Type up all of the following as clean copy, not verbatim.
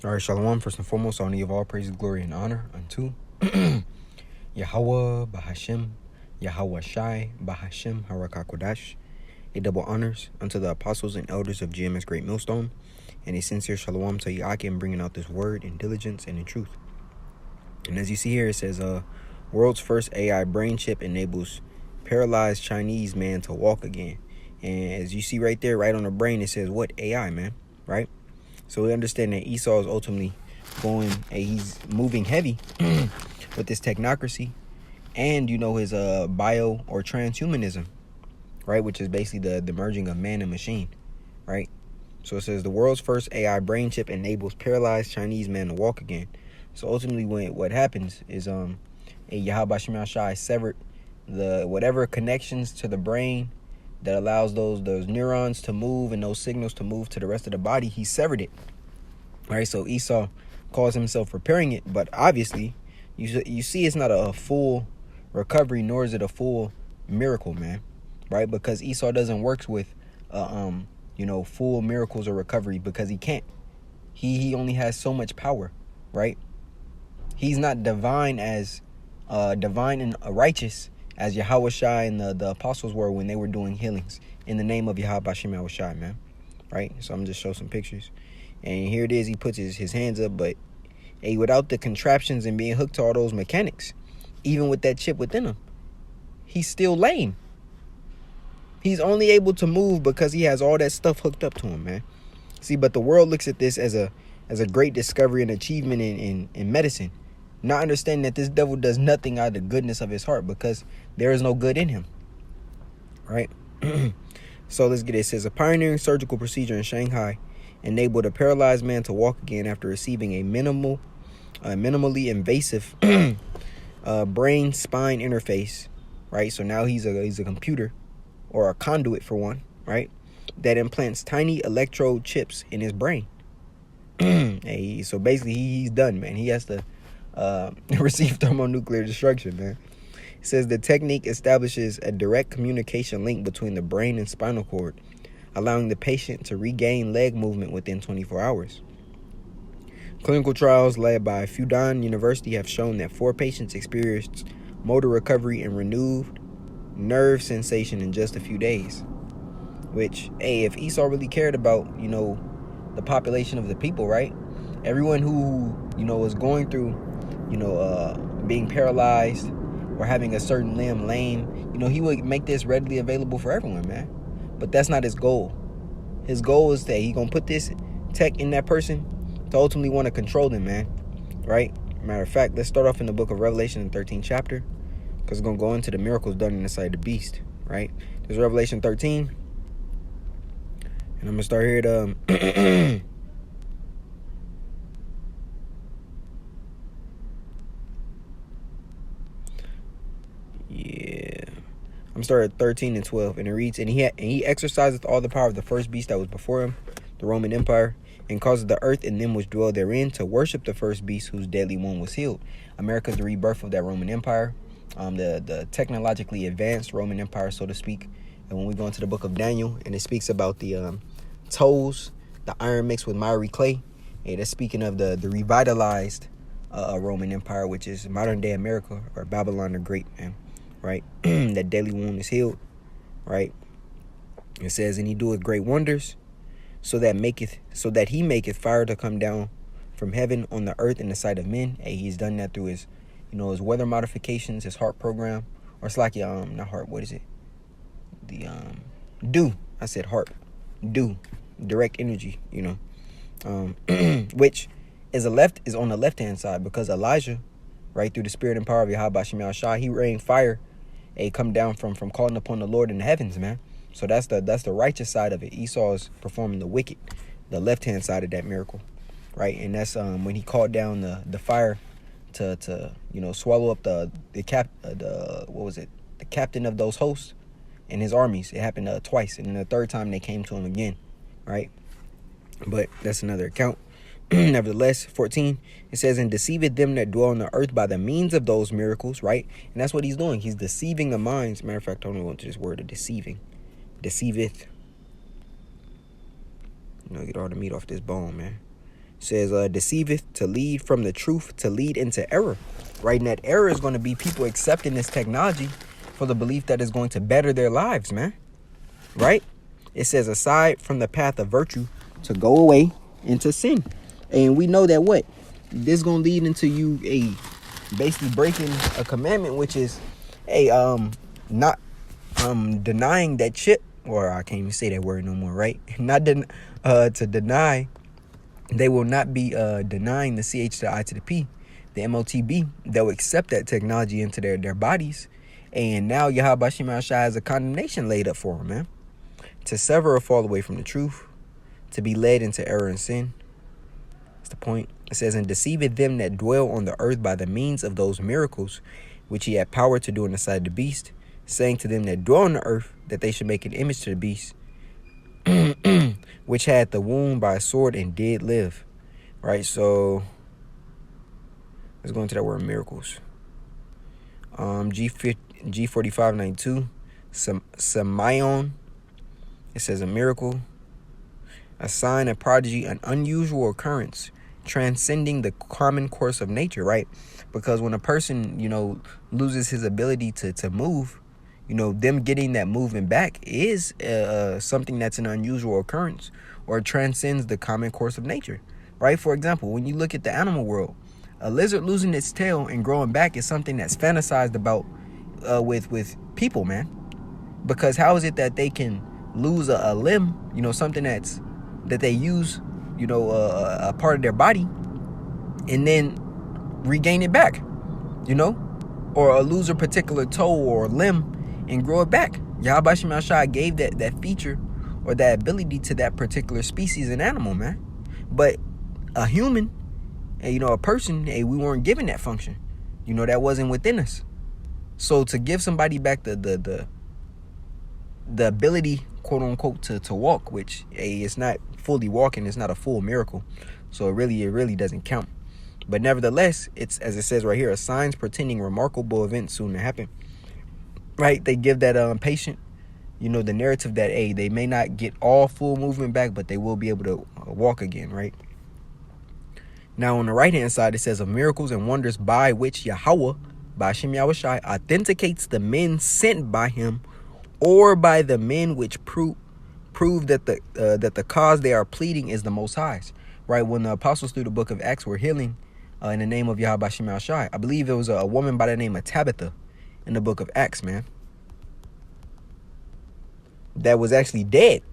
All right, Shalom. First and foremost, I want to give all praise, glory, and honor unto Yahweh Bahashem, Yahweh Shai Bahashem Harakakodash. A double honors unto the apostles and elders of GMS Great Millstone, and a sincere shalom to Yakim bringing out this word in diligence and in truth. And as you see here, it says, world's first AI brain chip enables paralyzed Chinese man to walk again. And as you see right there, right on the brain, it says, what? AI, man, right? So we understand that Esau is ultimately he's moving heavy with this technocracy and, his bio or transhumanism, right? Which is basically the merging of man and machine, right? So it says the world's first AI brain chip enables paralyzed Chinese man to walk again. So ultimately what happens is a Yahweh Shema Shai severed the whatever connections to the brain that allows those neurons to move and those signals to move to the rest of the body. He severed it. All right, so Esau calls himself repairing it, but obviously you see it's not a full recovery, nor is it a full miracle, man, right? Because Esau doesn't work with full miracles or recovery, because he can't. He only has so much power, right? He's not divine and righteous as Yahweh Shai and the apostles were when they were doing healings in the name of Yahweh Shema Shai, man. Right? So I'm just show some pictures. And here it is, he puts his hands up, but without the contraptions and being hooked to all those mechanics, even with that chip within him, he's still lame. He's only able to move because he has all that stuff hooked up to him, man. See, but the world looks at this as a great discovery and achievement in medicine, not understanding that this devil does nothing out of the goodness of his heart, because there is no good in him, right? So let's get it. It says a pioneering surgical procedure in Shanghai enabled a paralyzed man to walk again after receiving a minimally invasive brain spine interface, right? So now he's a computer, or a conduit for one, right, that implants tiny electrode chips in his brain. So basically he's done, man. He has to receive thermonuclear destruction, man. It says the technique establishes a direct communication link between the brain and spinal cord, allowing the patient to regain leg movement within 24 hours. Clinical trials led by Fudan University have shown that 4 patients experienced motor recovery and renewed nerve sensation in just a few days. Which, if Esau really cared about, the population of the people, right? Everyone who, is going through, being paralyzed or having a certain limb lame, he would make this readily available for everyone, man. But that's not his goal. His goal is that he gonna put this tech in that person to ultimately want to control them, man, right? Matter of fact, let's start off in the book of Revelation in the 13th chapter, because it's gonna go into the miracles done in the sight of the beast, right? There's Revelation 13. And I'm going to start here at, I'm starting at 13 and 12. And it reads, and he exerciseth all the power of the first beast that was before him, the Roman Empire, and caused the earth and them which dwell therein to worship the first beast whose deadly wound was healed. America's the rebirth of that Roman Empire, the technologically advanced Roman Empire, so to speak. And when we go into the book of Daniel, and it speaks about the toes, the iron mixed with miry clay, that's speaking of the revitalized Roman Empire, which is modern day America, or Babylon the Great, man, right? That deadly wound is healed, right? It says, and he doeth great wonders, so that he maketh fire to come down from heaven on the earth in the sight of men. He's done that through his his weather modifications, his HARP program, or it's like not HARP, what is it? The DO. I said HARP. DO, direct energy, which is on the left hand side, because Elijah, right, through the spirit and power of Yahweh Shema Shai, he rained fire, come down from calling upon the Lord in the heavens, man. So that's the righteous side of it. Esau is performing the wicked, the left hand side of that miracle, right? And that's when he called down the fire to swallow up the captain of those hosts and his armies. It happened twice, and then the third time they came to him again, right? But that's another account. Nevertheless, 14, it says, and deceiveth them that dwell on the earth by the means of those miracles, right? And that's what he's doing. He's deceiving the minds. Matter of fact, I don't go into this word of deceiving. Deceiveth. Get all the meat off this bone, man. says, deceiveth, to lead from the truth, to lead into error. Right? And that error is going to be people accepting this technology for the belief that it's going to better their lives, man. Right? It says, aside from the path of virtue, to go away into sin. And we know that what? This is going to lead into you basically breaking a commandment, which is not denying that chip, or I can't even say that word no more, right? Not to deny. They will not be denying the C.H.I.P, the MOTB. They'll accept that technology into their bodies. And now Yahweh Shema Shai has a condemnation laid up for them, man. To sever or fall away from the truth, to be led into error and sin. That's the point. It says, and deceiveth them that dwell on the earth by the means of those miracles which he had power to do in the sight of the beast, saying to them that dwell on the earth that they should make an image to the beast, which had the wound by a sword and did live. Right, so let's go into that word miracles. G4592, Samion. It says a miracle, a sign, a prodigy, an unusual occurrence, transcending the common course of nature, right? Because when a person, loses his ability to move, them getting that movement back is something that's an unusual occurrence, or transcends the common course of nature, right? For example, when you look at the animal world, a lizard losing its tail and growing back is something that's fantasized about with people, man. Because how is it that they can lose a limb, something that they use, a part of their body, and then regain it back, or lose a particular toe or limb and grow it back? Yahweh Shema Shai gave that feature or that ability to that particular species and animal, man. But a human, a person, we weren't given that function. That wasn't within us. So to give somebody back the ability, quote unquote, to walk, which it's not fully walking, it's not a full miracle, so it really doesn't count. But nevertheless, it's, as it says right here, a signs portending remarkable events soon to happen. Right? They give that patient, the narrative that they may not get all full movement back, but they will be able to walk again, right? Now on the right hand side, it says of miracles and wonders by which Yahweh, by Hashem Yahweh Shai, authenticates the men sent by him, or by the men which prove that the cause they are pleading is the Most High's. Right? When the apostles through the book of Acts were healing in the name of Yahweh Shema Shai, I believe it was a woman by the name of Tabitha in the book of Acts, man, that was actually dead.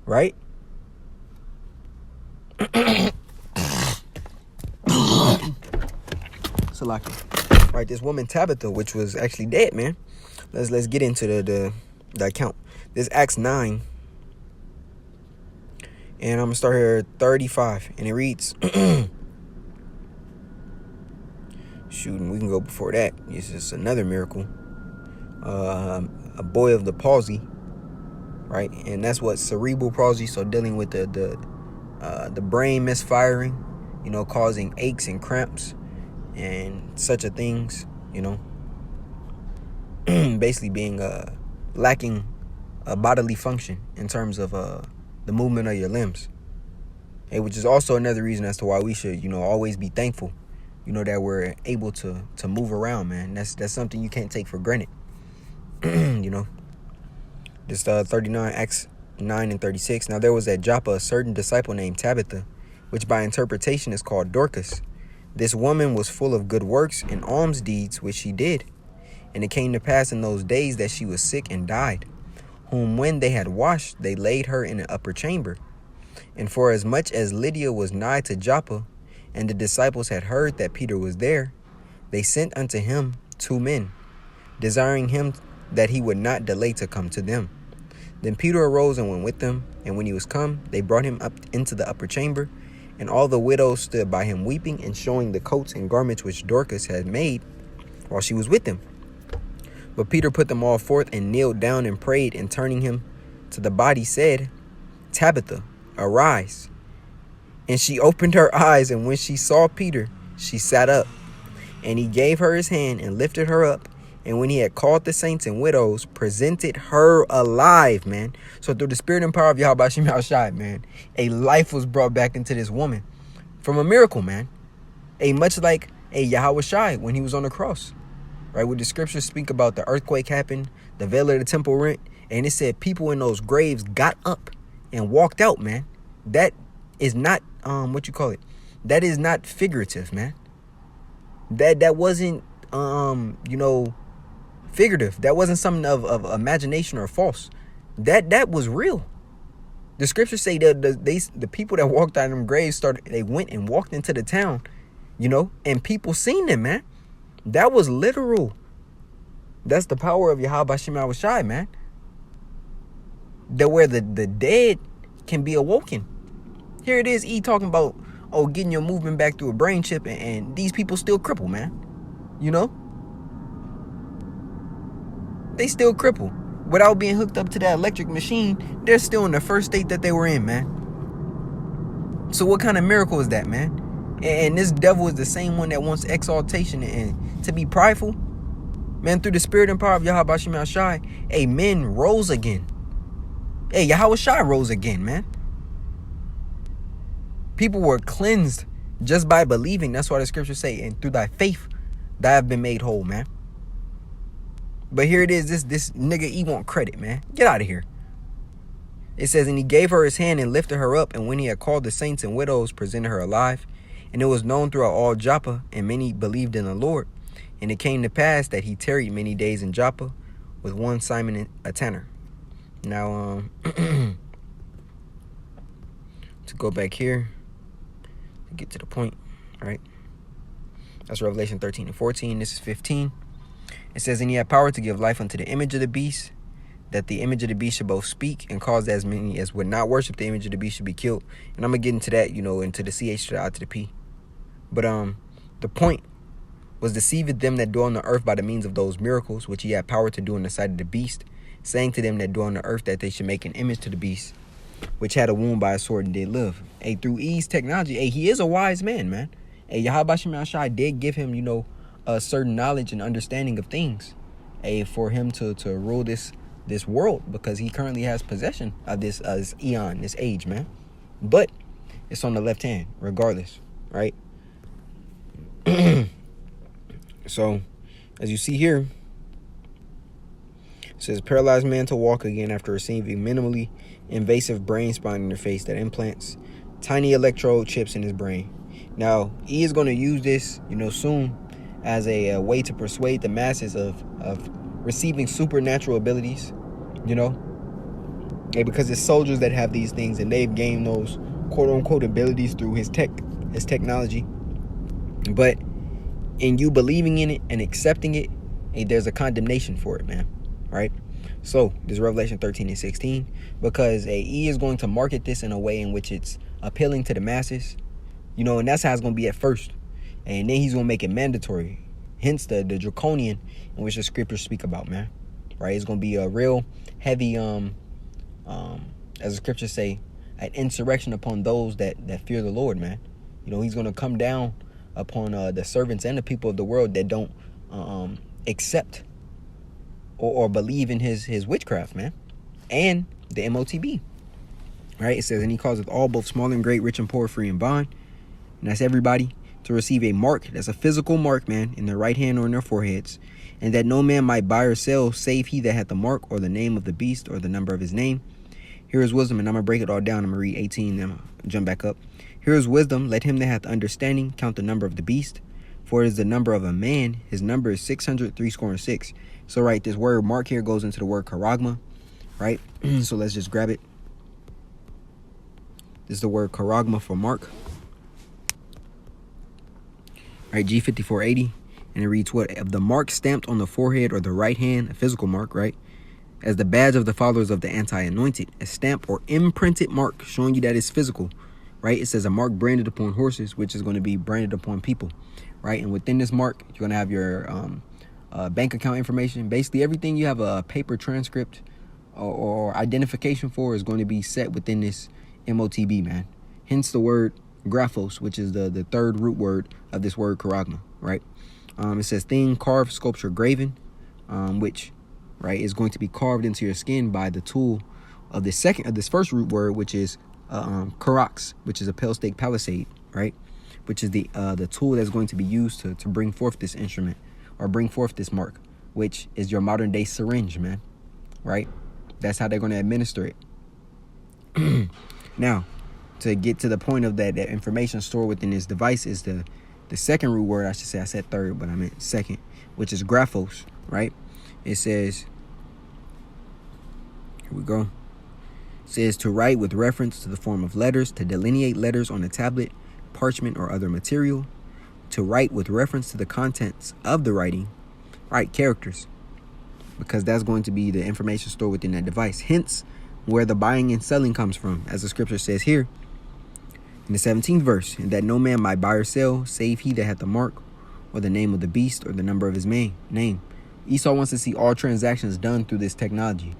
Right? Salaki. Right, this woman Tabitha, which was actually dead, man. Let's get into the account. This Acts 9. And I'm gonna start here at 35. And it reads, shooting, we can go before that. This is another miracle. A boy of the palsy, right? And that's what cerebral palsy, so dealing with the brain misfiring, causing aches and cramps and such a things, basically being lacking a bodily function in terms of the movement of your limbs. Which is also another reason as to why we should, always be thankful, that we're able to move around, man. That's something you can't take for granted. This 39, Acts 9 and 36. Now there was at Joppa a certain disciple named Tabitha, which by interpretation is called Dorcas. This woman was full of good works and alms deeds which she did. And it came to pass in those days that she was sick and died, whom when they had washed, they laid her in an upper chamber. And for as much as Lydia was nigh to Joppa, and the disciples had heard that Peter was there, they sent unto him 2 men, desiring him that he would not delay to come to them. Then Peter arose and went with them, and when he was come, they brought him up into the upper chamber, and all the widows stood by him weeping and showing the coats and garments which Dorcas had made while she was with them. But Peter put them all forth and kneeled down and prayed, and turning him to the body said, Tabitha, arise. And she opened her eyes, and when she saw Peter, she sat up. And he gave her his hand and lifted her up, And when he had called the saints and widows, presented her alive, man. So through the spirit and power of Yahweh Shai, man, a life was brought back into this woman from a miracle, man. Much like a Yahweh Shai when he was on the cross, right? Where the scriptures speak about the earthquake happened, the veil of the temple rent, and it said people in those graves got up and walked out, man. That is not, that is not figurative, man. That wasn't, figurative. That wasn't something of imagination or false. That was real. The scriptures say that the people that walked out of them graves they went and walked into the town, and people seen them, man. That was literal. That's the power of Yahweh Shai, man. That where the dead can be awoken. Here it is, talking about, getting your movement back through a brain chip, and these people still cripple, man. They still cripple. Without being hooked up to that electric machine, they're still in the first state that they were in, man. So what kind of miracle is that, man? And this devil is the same one that wants exaltation and to be prideful. Man, through the spirit and power of Yahweh Shai, men rose again. Yahweh Shai rose again, man. People were cleansed just by believing. That's why the scriptures say, and through thy faith, thou have been made whole, man. But here it is, this nigga, he want credit, man. Get out of here. It says, and he gave her his hand and lifted her up, and when he had called the saints and widows, presented her alive. And it was known throughout all Joppa, and many believed in the Lord. And it came to pass that he tarried many days in Joppa with one Simon, a tanner. Now, to go back here, to get to the point, right? That's Revelation 13 and 14. This is 15. It says, and he had power to give life unto the image of the beast, that the image of the beast should both speak and cause as many as would not worship the image of the beast should be killed. And I'm going to get into that, into the CH to the I to the P. But the point was deceiving them that dwell on the earth by the means of those miracles, which he had power to do in the sight of the beast, saying to them that dwell on the earth that they should make an image to the beast, which had a wound by a sword and did live. Through E's technology, he is a wise man, man. Yahweh Shai did give him, a certain knowledge and understanding of things, for him to rule this world, because he currently has possession of this eon, this age, man. But it's on the left hand, regardless, right? So, as you see here, it says, paralyzed man to walk again after receiving minimally invasive brain spine interface that implants tiny electrode chips in his brain. Now, he is going to use this, soon as a way to persuade the masses of receiving supernatural abilities, because it's soldiers that have these things, and they've gained those quote-unquote abilities through his technology. But in you believing in it and accepting it, there's a condemnation for it, man. Right? So this is Revelation 13 and 16, because he is going to market this in a way in which it's appealing to the masses, and that's how it's going to be at first. And then he's going to make it mandatory. Hence the draconian in which the scriptures speak about, man. Right? It's going to be a real heavy, as the scriptures say, an insurrection upon those that fear the Lord, man. He's going to come down upon the servants and the people of the world that don't accept or believe in his witchcraft, man, and the MOTB. Right? It says, and he causeth all, both small and great, rich and poor, free and bond, and that's everybody, to receive a mark, that's a physical mark, man, in their right hand or in their foreheads, and that no man might buy or sell save he that hath the mark or the name of the beast or the number of his name. Here is wisdom, and I'm going to break it all down. I'm going to read 18, then I'll jump back up. Here is wisdom. Let him that hath understanding count the number of the beast, for it is the number of a man. His number is 666. So, right, this word mark here goes into the word charagma, right? So let's just grab it. This is the word charagma for mark. Right, G5480. And it reads what? Of the mark stamped on the forehead or the right hand, a physical mark, right? As the badge of the followers of the anti-anointed, a stamp or imprinted mark showing you that it's physical, right? It says a mark branded upon horses, which is going to be branded upon people, right? And within this mark, you're going to have your bank account information. Basically, everything you have a paper transcript or identification for is going to be set within this MOTB, man. Hence the word graphos, which is the third root word of this word charagma, right? It says thing, carved, sculpture, graven, which, right, is going to be carved into your skin by the tool of this first root word, which is karax, which is a pale stake palisade, right, which is the tool that's going to be used to bring forth this instrument, or bring forth this mark, which is your modern day syringe, man, right? That's how they're going to administer it. Now, to get to the point of that information stored within this device is the second root word. I should say, I said third, but I meant second, which is graphos, right? It says, here we go. It says to write with reference to the form of letters, to delineate letters on a tablet, parchment, or other material, to write with reference to the contents of the writing, write characters, because that's going to be the information stored within that device. Hence, where the buying and selling comes from, as the scripture says here in the 17th verse, and that no man might buy or sell, save he that hath the mark, or the name of the beast, or the number of his name. Esau wants to see all transactions done through this technology,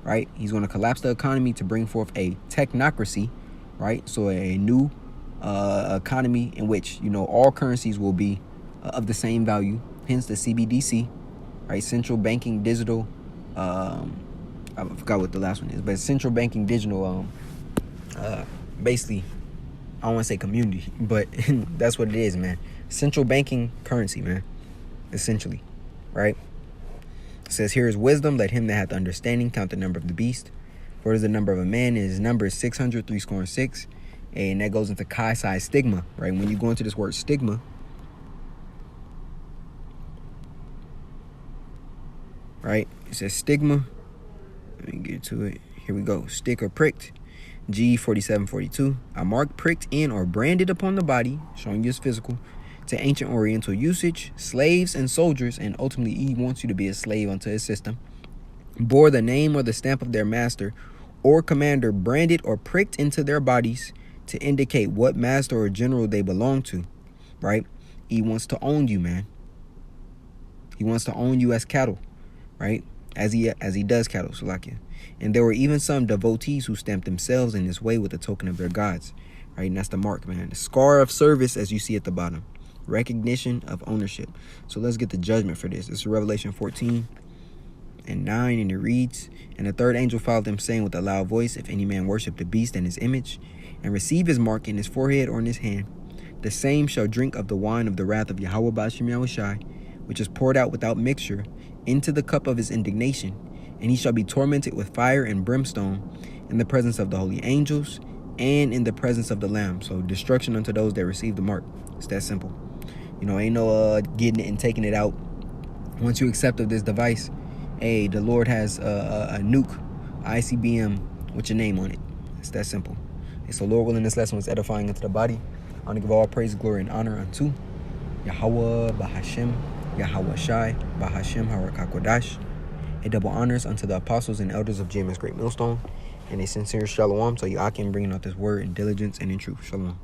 right? He's going to collapse the economy to bring forth a technocracy, right? So a new economy in which, all currencies will be of the same value. Hence the CBDC, right? Central banking digital. I forgot what the last one is, but central banking digital. Basically, I don't want to say community, but that's what it is, man. Central banking currency, man. Essentially, right? It says, here is wisdom. Let him that hath understanding count the number of the beast. For it is the number of a man, and his number is 600, 6. And that goes into chi-sci stigma, right? When you go into this word stigma, right? It says stigma. Let me get to it. Here we go. Stick or pricked. G 4742. A mark pricked in or branded upon the body, showing you it's physical, to ancient oriental usage, slaves and soldiers, and ultimately he wants you to be a slave unto his system, bore the name or the stamp of their master or commander, branded or pricked into their bodies to indicate what master or general they belong to, right? He wants to own you, man. He wants to own you as cattle, right? As he does cattle, Salakia. And there were even some devotees who stamped themselves in this way with the token of their gods, right? And that's the mark, man. The scar of service, as you see at the bottom. Recognition of ownership. So let's get the judgment for this. It's Revelation 14:9, and it reads, and the third angel followed them, saying with a loud voice, if any man worship the beast and his image, and receive his mark in his forehead or in his hand, the same shall drink of the wine of the wrath of Yahweh Ba'ashem Yahushai, which is poured out without mixture into the cup of his indignation, and he shall be tormented with fire and brimstone in the presence of the holy angels and in the presence of the Lamb. So destruction unto those that receive the mark. It's that simple. Ain't no getting it and taking it out. Once you accept of this device, hey, the Lord has a nuke, ICBM with your name on it. It's that simple. And so Lord willing, this lesson was edifying unto the body. I want to give all praise, glory, and honor unto Yahweh Bahashem, Yahweh Shai, Bahashem Harakakodash. A double honors unto the apostles and elders of GMS Great Millstone, and a sincere shalom to Yakim, bringing out this word in diligence and in truth. Shalom.